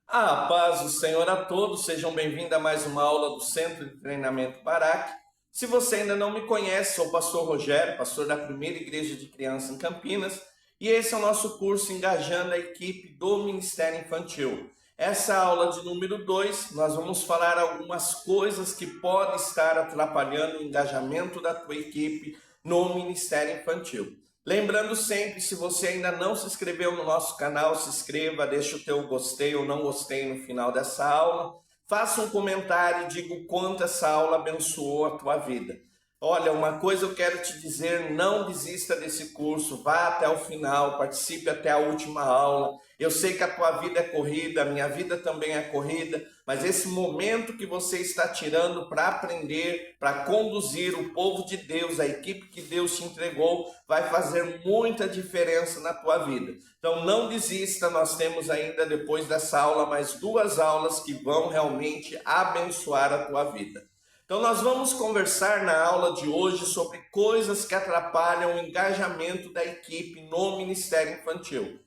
A paz do Senhor a todos, sejam bem-vindos a mais uma aula do Centro de Treinamento Baraque. Se você ainda não me conhece, sou o pastor Rogério, pastor da primeira igreja de criança em Campinas, e esse é o nosso curso Engajando a Equipe do Ministério Infantil. Essa aula de número 2, nós vamos falar algumas coisas que podem estar atrapalhando o engajamento da tua equipe no Ministério Infantil. Lembrando sempre, se você ainda não se inscreveu no nosso canal, se inscreva, deixa o teu gostei ou não gostei no final dessa aula. Faça um comentário e diga o quanto essa aula abençoou a tua vida. Olha, uma coisa eu quero te dizer, não desista desse curso, vá até o final, participe até a última aula. Eu sei que a tua vida é corrida, a minha vida também é corrida, mas esse momento que você está tirando para aprender, para conduzir o povo de Deus, a equipe que Deus te entregou, vai fazer muita diferença na tua vida. Então não desista, nós temos ainda depois dessa aula mais 2 aulas que vão realmente abençoar a tua vida. Então nós vamos conversar na aula de hoje sobre coisas que atrapalham o engajamento da equipe no Ministério Infantil.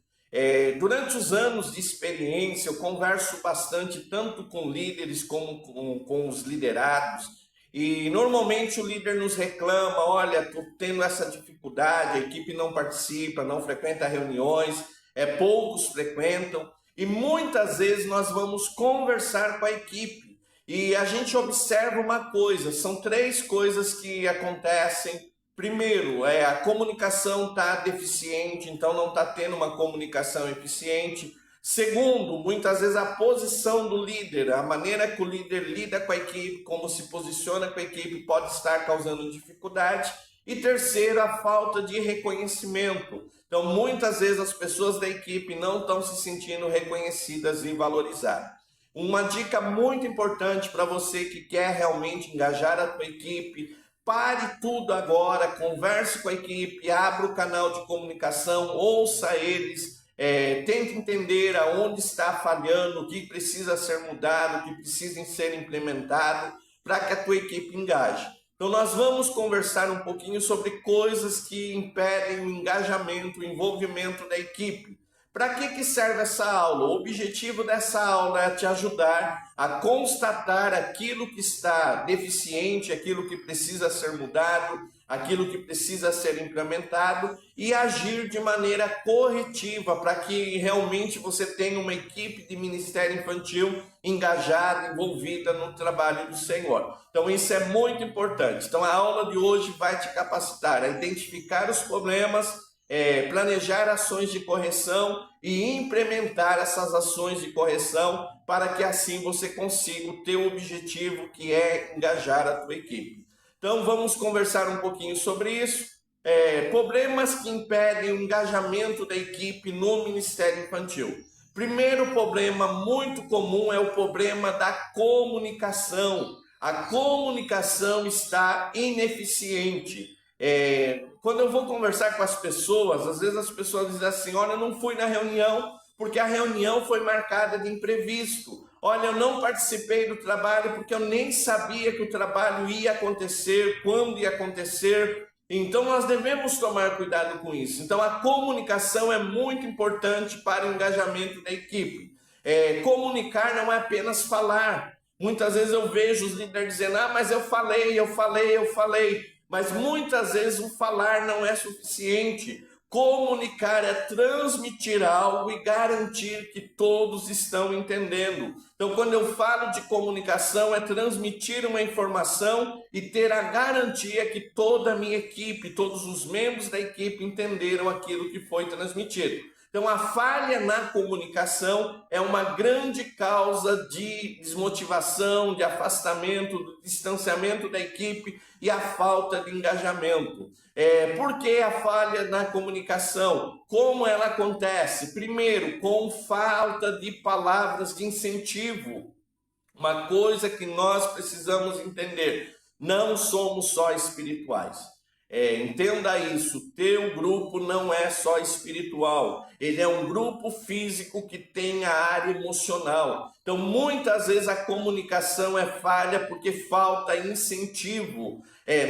Durante os anos de experiência, eu converso bastante tanto com líderes como com os liderados, e normalmente o líder nos reclama, olha, estou tendo essa dificuldade, a equipe não participa, não frequenta reuniões, poucos frequentam, e muitas vezes nós vamos conversar com a equipe, e a gente observa uma coisa, são 3 coisas que acontecem. Primeiro, a comunicação está deficiente, então não está tendo uma comunicação eficiente. Segundo, muitas vezes a posição do líder, a maneira que o líder lida com a equipe, como se posiciona com a equipe, pode estar causando dificuldade. E terceiro, a falta de reconhecimento. Então, muitas vezes as pessoas da equipe não estão se sentindo reconhecidas e valorizadas. Uma dica muito importante para você que quer realmente engajar a tua equipe: pare tudo agora, converse com a equipe, abra o canal de comunicação, ouça eles, tente entender aonde está falhando, o que precisa ser mudado, o que precisa ser implementado para que a tua equipe engaje. Então nós vamos conversar um pouquinho sobre coisas que impedem o engajamento, o envolvimento da equipe. Para que serve essa aula? O objetivo dessa aula é te ajudar a constatar aquilo que está deficiente, aquilo que precisa ser mudado, aquilo que precisa ser implementado e agir de maneira corretiva para que realmente você tenha uma equipe de ministério infantil engajada, envolvida no trabalho do Senhor. Então isso é muito importante. Então a aula de hoje vai te capacitar a identificar os problemas, planejar ações de correção e implementar essas ações de correção para que assim você consiga o teu objetivo, que é engajar a tua equipe. Então vamos conversar um pouquinho sobre isso. Problemas que impedem o engajamento da equipe no Ministério Infantil. Primeiro problema muito comum é o problema da comunicação. A comunicação está ineficiente. Quando eu vou conversar com as pessoas, às vezes as pessoas dizem assim: olha, eu não fui na reunião porque a reunião foi marcada de imprevisto. Olha, eu não participei do trabalho porque eu nem sabia que o trabalho ia acontecer, quando ia acontecer. Então nós devemos tomar cuidado com isso. Então a comunicação é muito importante para o engajamento da equipe. Comunicar não é apenas falar. Muitas vezes eu vejo os líderes dizendo: ah, mas eu falei. Mas muitas vezes o falar não é suficiente. Comunicar é transmitir algo e garantir que todos estão entendendo. Então, quando eu falo de comunicação, é transmitir uma informação e ter a garantia que toda a minha equipe, todos os membros da equipe entenderam aquilo que foi transmitido. Então, a falha na comunicação é uma grande causa de desmotivação, de afastamento, do distanciamento da equipe e a falta de engajamento. Por que a falha na comunicação? Como ela acontece? Primeiro, com falta de palavras de incentivo. Uma coisa que nós precisamos entender: não somos só espirituais. Entenda isso, o teu grupo não é só espiritual, ele é um grupo físico que tem a área emocional. Então muitas vezes a comunicação é falha porque falta incentivo.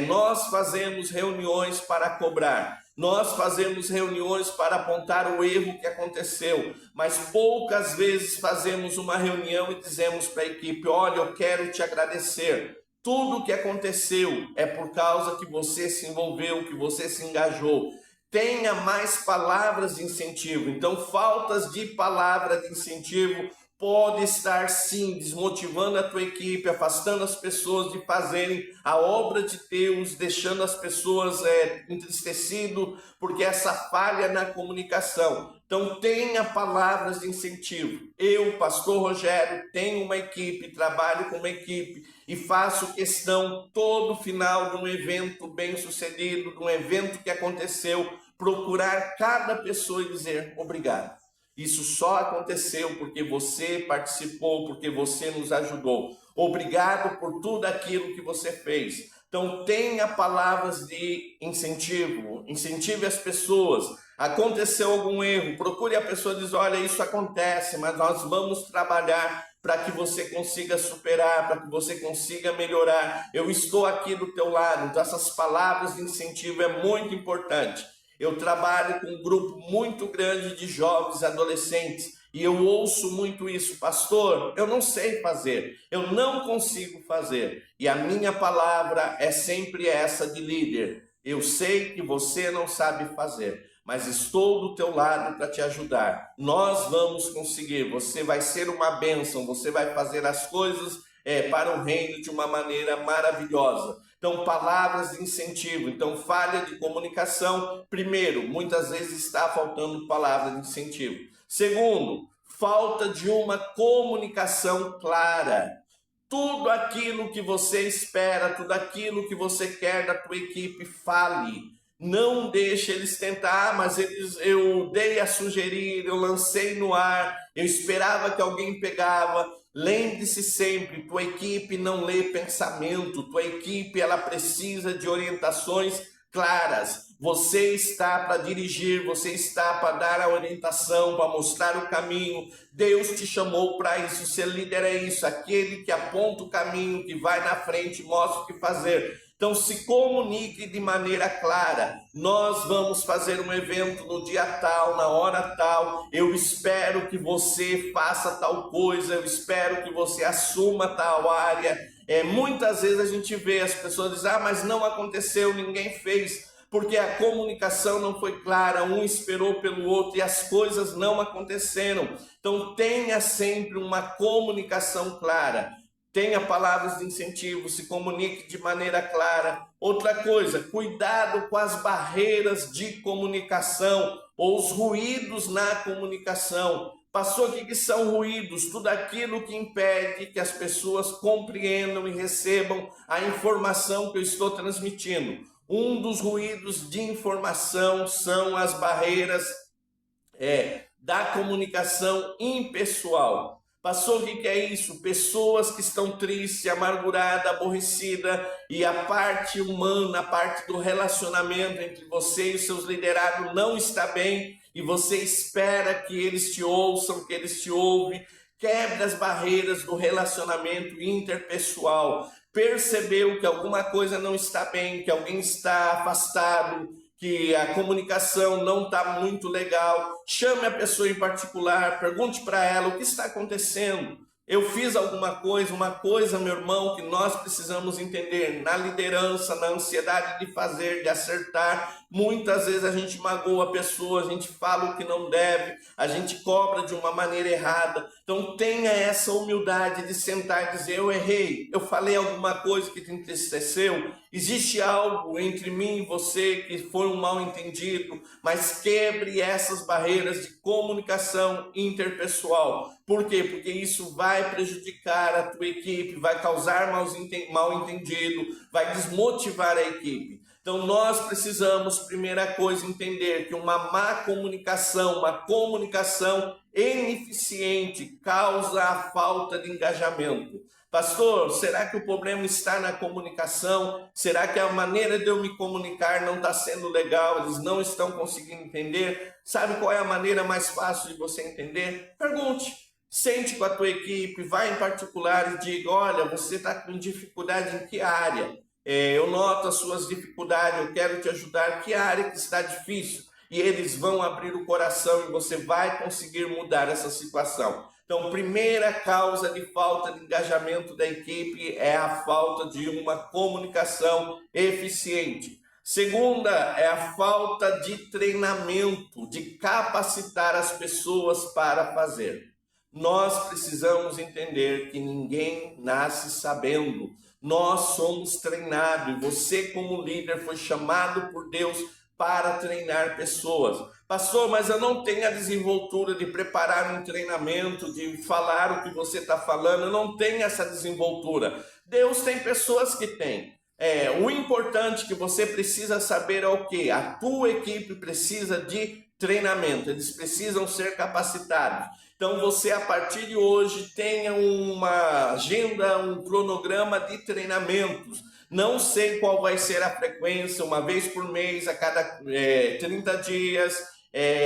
Nós fazemos reuniões para cobrar, Nós fazemos reuniões para apontar o erro que aconteceu, mas poucas vezes fazemos uma reunião e dizemos para a equipe: olha, eu quero te agradecer. Tudo o que aconteceu é por causa que você se envolveu, que você se engajou. Tenha mais palavras de incentivo. Então, faltas de palavra de incentivo pode estar sim desmotivando a tua equipe, afastando as pessoas de fazerem a obra de Deus, deixando as pessoas entristecidas, porque essa falha na comunicação. Então tenha palavras de incentivo. Eu, pastor Rogério, tenho uma equipe, trabalho com uma equipe e faço questão todo final de um evento bem sucedido, de um evento que aconteceu, procurar cada pessoa e dizer obrigado. Isso só aconteceu porque você participou, porque você nos ajudou. Obrigado por tudo aquilo que você fez. Então tenha palavras de incentivo, incentive as pessoas. Aconteceu algum erro, procure a pessoa e diz: olha, isso acontece, mas nós vamos trabalhar para que você consiga superar, para que você consiga melhorar. Eu estou aqui do teu lado. Então essas palavras de incentivo é muito importante. Eu trabalho com um grupo muito grande de jovens, adolescentes, e eu ouço muito isso: pastor, eu não sei fazer, eu não consigo fazer. E a minha palavra é sempre essa de líder: eu sei que você não sabe fazer, mas estou do teu lado para te ajudar. Nós vamos conseguir, você vai ser uma bênção, você vai fazer as coisas para o reino de uma maneira maravilhosa. Então, palavras de incentivo. Então, falha de comunicação. Primeiro, muitas vezes está faltando palavra de incentivo. Segundo, falta de uma comunicação clara. Tudo aquilo que você espera, tudo aquilo que você quer da tua equipe, fale. Não deixe eles tentar: mas eu dei a sugerir, eu lancei no ar, eu esperava que alguém pegava. Lembre-se sempre, tua equipe não lê pensamento, tua equipe ela precisa de orientações claras. Você está para dirigir, você está para dar a orientação, para mostrar o caminho. Deus te chamou para isso, ser líder é isso, aquele que aponta o caminho, que vai na frente, mostra o que fazer. Então se comunique de maneira clara: nós vamos fazer um evento no dia tal, na hora tal, eu espero que você faça tal coisa, eu espero que você assuma tal área. Muitas vezes a gente vê as pessoas dizem: mas não aconteceu, ninguém fez, porque a comunicação não foi clara, um esperou pelo outro e as coisas não aconteceram. Então tenha sempre uma comunicação clara. Tenha palavras de incentivo, se comunique de maneira clara. Outra coisa, cuidado com as barreiras de comunicação ou os ruídos na comunicação. Pastor, o que são ruídos? Tudo aquilo que impede que as pessoas compreendam e recebam a informação que eu estou transmitindo. Um dos ruídos de informação são as barreiras da comunicação impessoal. Pastor, o que é isso? Pessoas que estão tristes, amarguradas, aborrecidas, e a parte humana, a parte do relacionamento entre você e os seus liderados não está bem, e você espera que eles te ouçam, que eles te ouvem. Quebre as barreiras do relacionamento interpessoal. Percebeu que alguma coisa não está bem, que alguém está afastado, que a comunicação não está muito legal, chame a pessoa em particular, pergunte para ela o que está acontecendo. Eu fiz alguma coisa, uma coisa, meu irmão, que nós precisamos entender: na liderança, na ansiedade de fazer, de acertar, muitas vezes a gente magoa a pessoa, a gente fala o que não deve, a gente cobra de uma maneira errada. Então tenha essa humildade de sentar e dizer: eu errei, eu falei alguma coisa que te entristeceu, existe algo entre mim e você que foi um mal entendido, mas quebre essas barreiras de comunicação interpessoal. Por quê? Porque isso vai prejudicar a tua equipe, vai causar mal entendido, vai desmotivar a equipe. Então nós precisamos, primeira coisa, entender que uma má comunicação, uma comunicação ineficiente causa a falta de engajamento. Pastor, será que o problema está na comunicação? Será que a maneira de eu me comunicar não está sendo legal? Eles não estão conseguindo entender? Sabe qual é a maneira mais fácil de você entender? Pergunte. Sente com a tua equipe, vai em particular e diga: olha, você está com dificuldade em que área? eu noto as suas dificuldades, eu quero te ajudar, que área que está difícil? E eles vão abrir o coração e você vai conseguir mudar essa situação. Então, primeira causa de falta de engajamento da equipe é a falta de uma comunicação eficiente. Segunda é a falta de treinamento, de capacitar as pessoas para fazer. Nós precisamos entender que ninguém nasce sabendo. Nós somos treinados e você, como líder, foi chamado por Deus para treinar pessoas. Pastor, mas eu não tenho a desenvoltura de preparar um treinamento, de falar o que você está falando, eu não tenho essa desenvoltura. Deus tem pessoas que têm. O importante que você precisa saber é o que? A tua equipe precisa de treinamento, eles precisam ser capacitados. Então você, a partir de hoje, tenha uma agenda, um cronograma de treinamentos. Não sei qual vai ser a frequência, uma vez por mês, a cada 30 dias,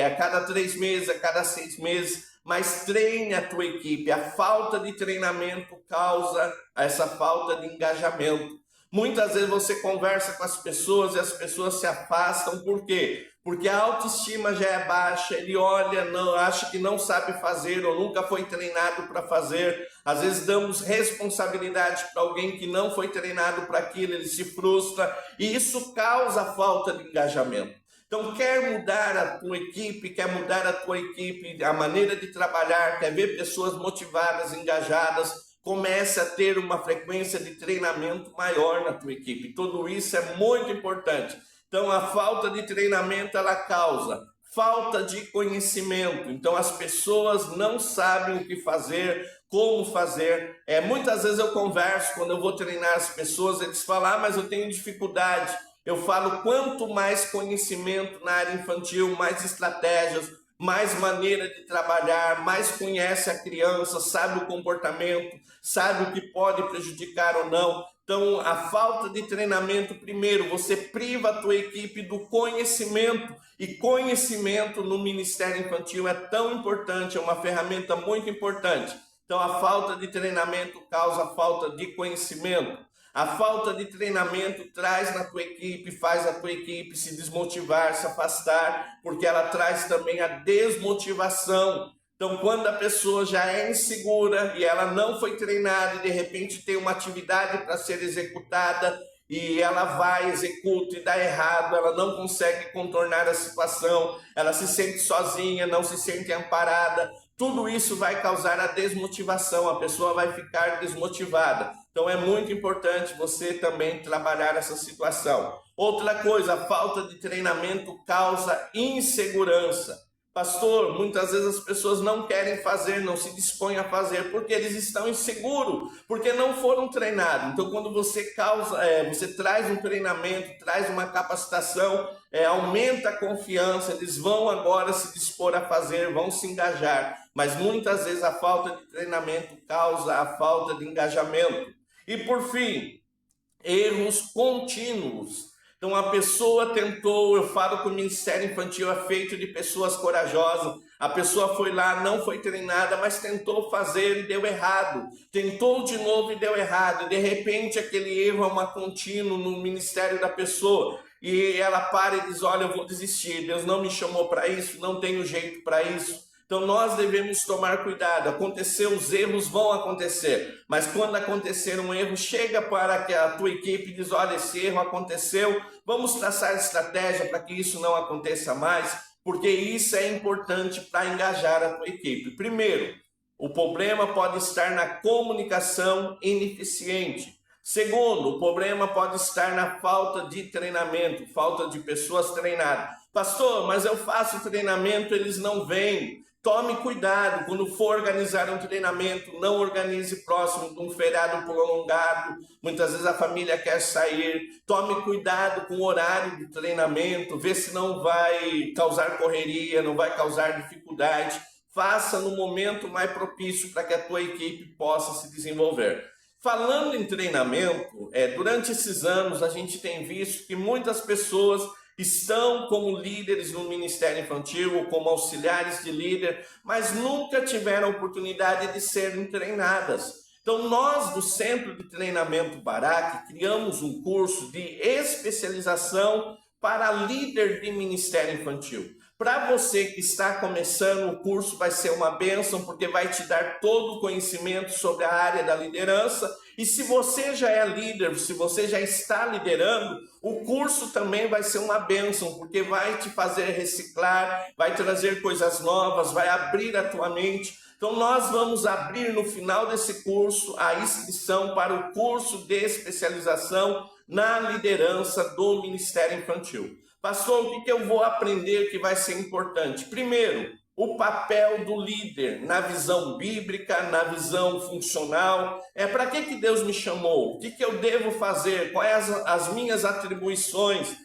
a cada 3 meses, a cada 6 meses, mas treine a tua equipe. A falta de treinamento causa essa falta de engajamento. Muitas vezes você conversa com as pessoas e as pessoas se afastam, por quê? Porque a autoestima já é baixa, ele olha, não, acha que não sabe fazer ou nunca foi treinado para fazer. Às vezes damos responsabilidade para alguém que não foi treinado para aquilo, ele se frustra e isso causa falta de engajamento. Então, quer mudar a tua equipe, a maneira de trabalhar, quer ver pessoas motivadas, engajadas, comece a ter uma frequência de treinamento maior na tua equipe. Tudo isso é muito importante. Então, a falta de treinamento, ela causa falta de conhecimento. Então, as pessoas não sabem o que fazer, como fazer. Muitas vezes eu converso, quando eu vou treinar as pessoas, eles falam, mas eu tenho dificuldade. Eu falo, quanto mais conhecimento na área infantil, mais estratégias, mais maneira de trabalhar, mais conhece a criança, sabe o comportamento, sabe o que pode prejudicar ou não. Então, a falta de treinamento, primeiro, você priva a tua equipe do conhecimento, e conhecimento no Ministério Infantil é tão importante, é uma ferramenta muito importante. Então, a falta de treinamento causa falta de conhecimento. A falta de treinamento traz na tua equipe, faz a tua equipe se desmotivar, se afastar, porque ela traz também a desmotivação. Então, quando a pessoa já é insegura e ela não foi treinada e de repente tem uma atividade para ser executada e ela vai, executa e dá errado, ela não consegue contornar a situação, ela se sente sozinha, não se sente amparada, tudo isso vai causar a desmotivação, a pessoa vai ficar desmotivada. Então é muito importante você também trabalhar essa situação. Outra coisa, a falta de treinamento causa insegurança. Pastor, muitas vezes as pessoas não querem fazer, não se dispõem a fazer, porque eles estão inseguros, porque não foram treinados. Então, quando você você traz um treinamento, traz uma capacitação, aumenta a confiança, eles vão agora se dispor a fazer, vão se engajar. Mas muitas vezes a falta de treinamento causa a falta de engajamento. E por fim, erros contínuos. Então a pessoa tentou, eu falo que o Ministério Infantil é feito de pessoas corajosas, a pessoa foi lá, não foi treinada, mas tentou fazer e deu errado, tentou de novo e deu errado, e de repente aquele erro é uma contínua no ministério da pessoa, e ela para e diz, olha, eu vou desistir, Deus não me chamou para isso, não tenho jeito para isso. Então nós devemos tomar cuidado, os erros vão acontecer, mas quando acontecer um erro, chega para que a tua equipe e diz, olha, esse erro aconteceu, vamos traçar estratégia para que isso não aconteça mais, porque isso é importante para engajar a tua equipe. Primeiro, o problema pode estar na comunicação ineficiente. Segundo, o problema pode estar na falta de treinamento, falta de pessoas treinadas. Pastor, mas eu faço treinamento, eles não vêm. Tome cuidado, quando for organizar um treinamento, não organize próximo de um feriado prolongado. Muitas vezes a família quer sair. Tome cuidado com o horário do treinamento, vê se não vai causar correria, não vai causar dificuldade. Faça no momento mais propício para que a tua equipe possa se desenvolver. Falando em treinamento, durante esses anos a gente tem visto que muitas pessoas estão como líderes no Ministério Infantil ou como auxiliares de líder, mas nunca tiveram a oportunidade de serem treinadas. Então, nós do Centro de Treinamento Barak criamos um curso de especialização para líder de ministério infantil. Para você que está começando, o curso vai ser uma bênção, porque vai te dar todo o conhecimento sobre a área da liderança. E se você já é líder, se você já está liderando, o curso também vai ser uma bênção, porque vai te fazer reciclar, vai trazer coisas novas, vai abrir a tua mente. Então, nós vamos abrir no final desse curso a inscrição para o curso de especialização na liderança do Ministério Infantil. Pastor, o que eu vou aprender que vai ser importante? Primeiro, o papel do líder na visão bíblica, na visão funcional. Para que Deus me chamou? O que eu devo fazer? Quais as minhas atribuições?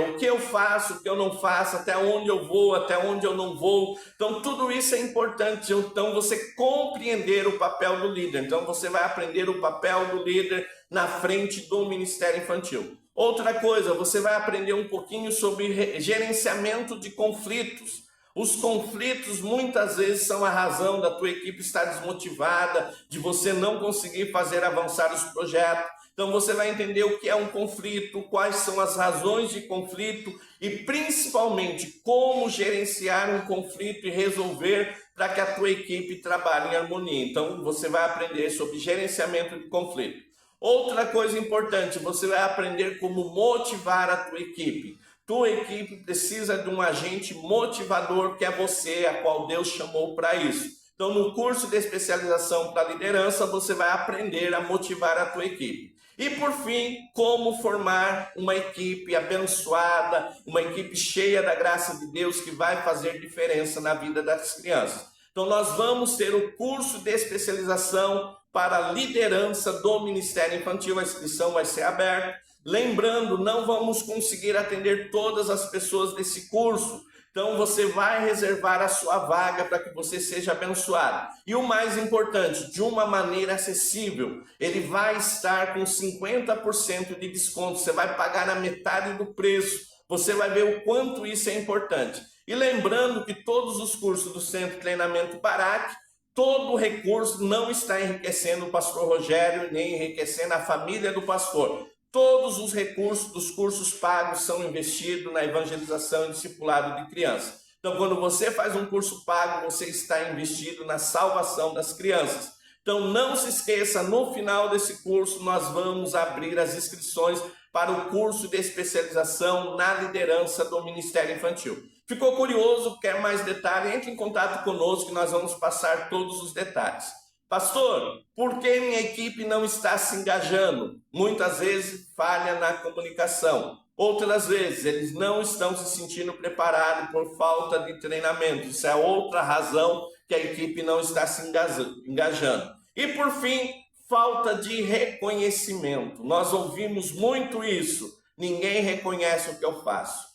O que eu faço, o que eu não faço, até onde eu vou, até onde eu não vou. Então, tudo isso é importante. Então, você compreender o papel do líder. Então, você vai aprender o papel do líder na frente do Ministério Infantil. Outra coisa, você vai aprender um pouquinho sobre gerenciamento de conflitos. Os conflitos muitas vezes são a razão da tua equipe estar desmotivada, de você não conseguir fazer avançar os projetos. Então você vai entender o que é um conflito, quais são as razões de conflito e principalmente como gerenciar um conflito e resolver para que a tua equipe trabalhe em harmonia. Então você vai aprender sobre gerenciamento de conflito. Outra coisa importante, você vai aprender como motivar a tua equipe. Tua equipe precisa de um agente motivador, que é você, a qual Deus chamou para isso. Então, no curso de especialização para liderança, você vai aprender a motivar a tua equipe. E, por fim, como formar uma equipe abençoada, uma equipe cheia da graça de Deus, que vai fazer diferença na vida das crianças. Então, nós vamos ter o curso de especialização para a liderança do Ministério Infantil. A inscrição vai ser aberta. Lembrando, não vamos conseguir atender todas as pessoas desse curso. Então, você vai reservar a sua vaga para que você seja abençoado. E o mais importante, de uma maneira acessível, ele vai estar com 50% de desconto. Você vai pagar na metade do preço. Você vai ver o quanto isso é importante. E lembrando que todos os cursos do Centro de Treinamento Barak, todo o recurso não está enriquecendo o pastor Rogério, nem enriquecendo a família do pastor. Todos os recursos dos cursos pagos são investidos na evangelização e discipulado de crianças. Então, quando você faz um curso pago, você está investido na salvação das crianças. Então, não se esqueça, no final desse curso, nós vamos abrir as inscrições para o curso de especialização na liderança do Ministério Infantil. Ficou curioso? Quer mais detalhes? Entre em contato conosco que nós vamos passar todos os detalhes. Pastor, por que minha equipe não está se engajando? Muitas vezes falha na comunicação. Outras vezes eles não estão se sentindo preparados por falta de treinamento. Isso é outra razão que a equipe não está se engajando. E por fim, falta de reconhecimento. Nós ouvimos muito isso. Ninguém reconhece o que eu faço.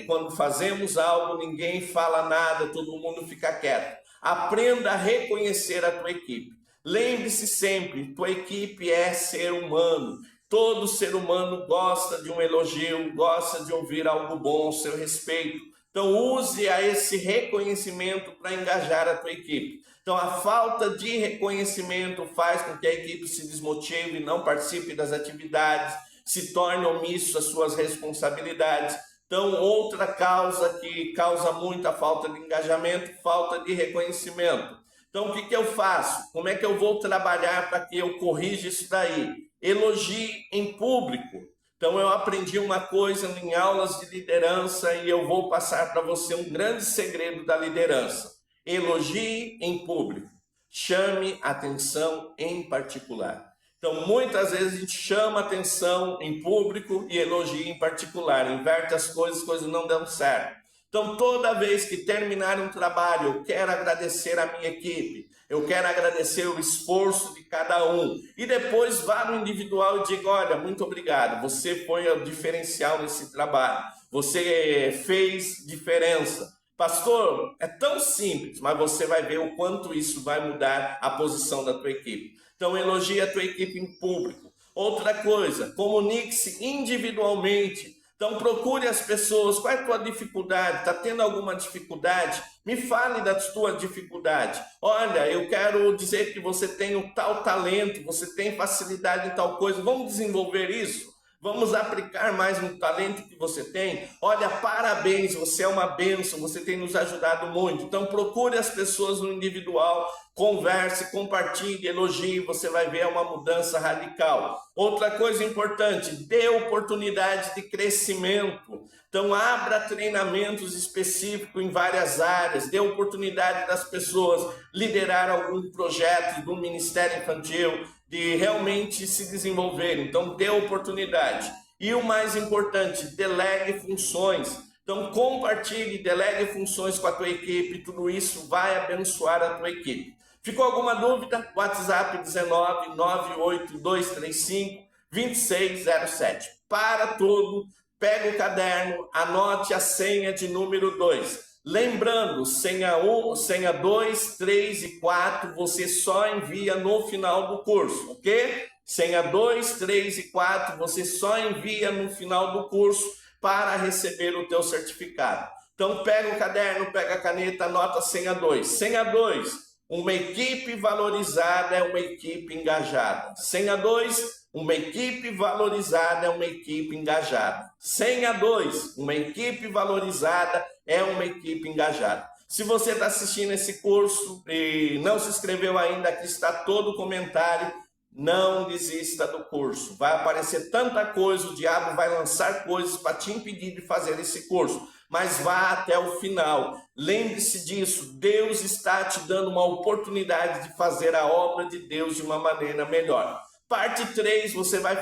Quando fazemos algo, ninguém fala nada, todo mundo fica quieto. Aprenda a reconhecer a tua equipe. Lembre-se sempre, tua equipe é ser humano. Todo ser humano gosta de um elogio, gosta de ouvir algo bom ao seu respeito. Então use esse reconhecimento para engajar a tua equipe. Então a falta de reconhecimento faz com que a equipe se desmotive, não participe das atividades, se torne omisso às suas responsabilidades. Então, outra causa que causa muita falta de engajamento, falta de reconhecimento. Então, o que eu faço? Como é que eu vou trabalhar para que eu corrija isso daí? Elogie em público. Então, eu aprendi uma coisa em aulas de liderança e eu vou passar para você um grande segredo da liderança. Elogie em público. Chame atenção em particular. Então, muitas vezes a gente chama atenção em público e elogia em particular. Inverte as coisas não dão certo. Então, toda vez que terminar um trabalho, eu quero agradecer a minha equipe. Eu quero agradecer o esforço de cada um. E depois vá no individual e diga, olha, muito obrigado. Você foi o diferencial nesse trabalho. Você fez diferença. Pastor, é tão simples, mas você vai ver o quanto isso vai mudar a posição da tua equipe. Então, elogie a tua equipe em público. Outra coisa, comunique-se individualmente. Então procure as pessoas, qual é a tua dificuldade? Está tendo alguma dificuldade? Me fale da tua dificuldade. Olha, eu quero dizer que você tem um tal talento, você tem facilidade em tal coisa, vamos desenvolver isso? Vamos aplicar mais um talento que você tem? Olha, parabéns, você é uma bênção, você tem nos ajudado muito. Então procure as pessoas no individual, converse, compartilhe, elogie, você vai ver uma mudança radical. Outra coisa importante, dê oportunidade de crescimento. Então abra treinamentos específicos em várias áreas, dê oportunidade das pessoas liderar algum projeto do Ministério Infantil, de realmente se desenvolver. Então dê oportunidade. E o mais importante, delegue funções. Então compartilhe, delegue funções com a tua equipe, tudo isso vai abençoar a tua equipe. Ficou alguma dúvida? WhatsApp 19 98235 2607. Para tudo, pega o caderno, anote a senha de número 2. Lembrando, senha 1, senha 2, 3 e 4, você só envia no final do curso, ok? Senha 2, 3 e 4, você só envia no final do curso para receber o teu certificado. Então pega o caderno, pega a caneta, anota a senha 2. Senha 2, uma equipe valorizada é uma equipe engajada. Senha 2, uma equipe valorizada é uma equipe engajada. Senha 2, uma equipe valorizada é uma equipe engajada. Se você está assistindo esse curso e não se inscreveu ainda, aqui está todo o comentário. Não desista do curso. Vai aparecer tanta coisa, o diabo vai lançar coisas para te impedir de fazer esse curso. Mas vá até o final. Lembre-se disso, Deus está te dando uma oportunidade de fazer a obra de Deus de uma maneira melhor. Parte 3, você vai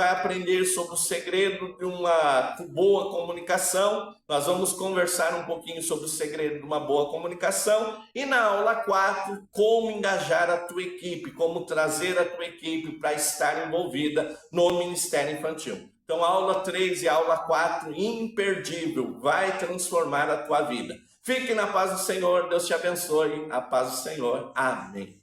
aprender sobre o segredo de uma boa comunicação. Nós vamos conversar um pouquinho sobre o segredo de uma boa comunicação. E na aula 4, como engajar a tua equipe, como trazer a tua equipe para estar envolvida no Ministério Infantil. Então, a aula 3 e a aula 4, imperdível, vai transformar a tua vida. Fique na paz do Senhor, Deus te abençoe. A paz do Senhor. Amém.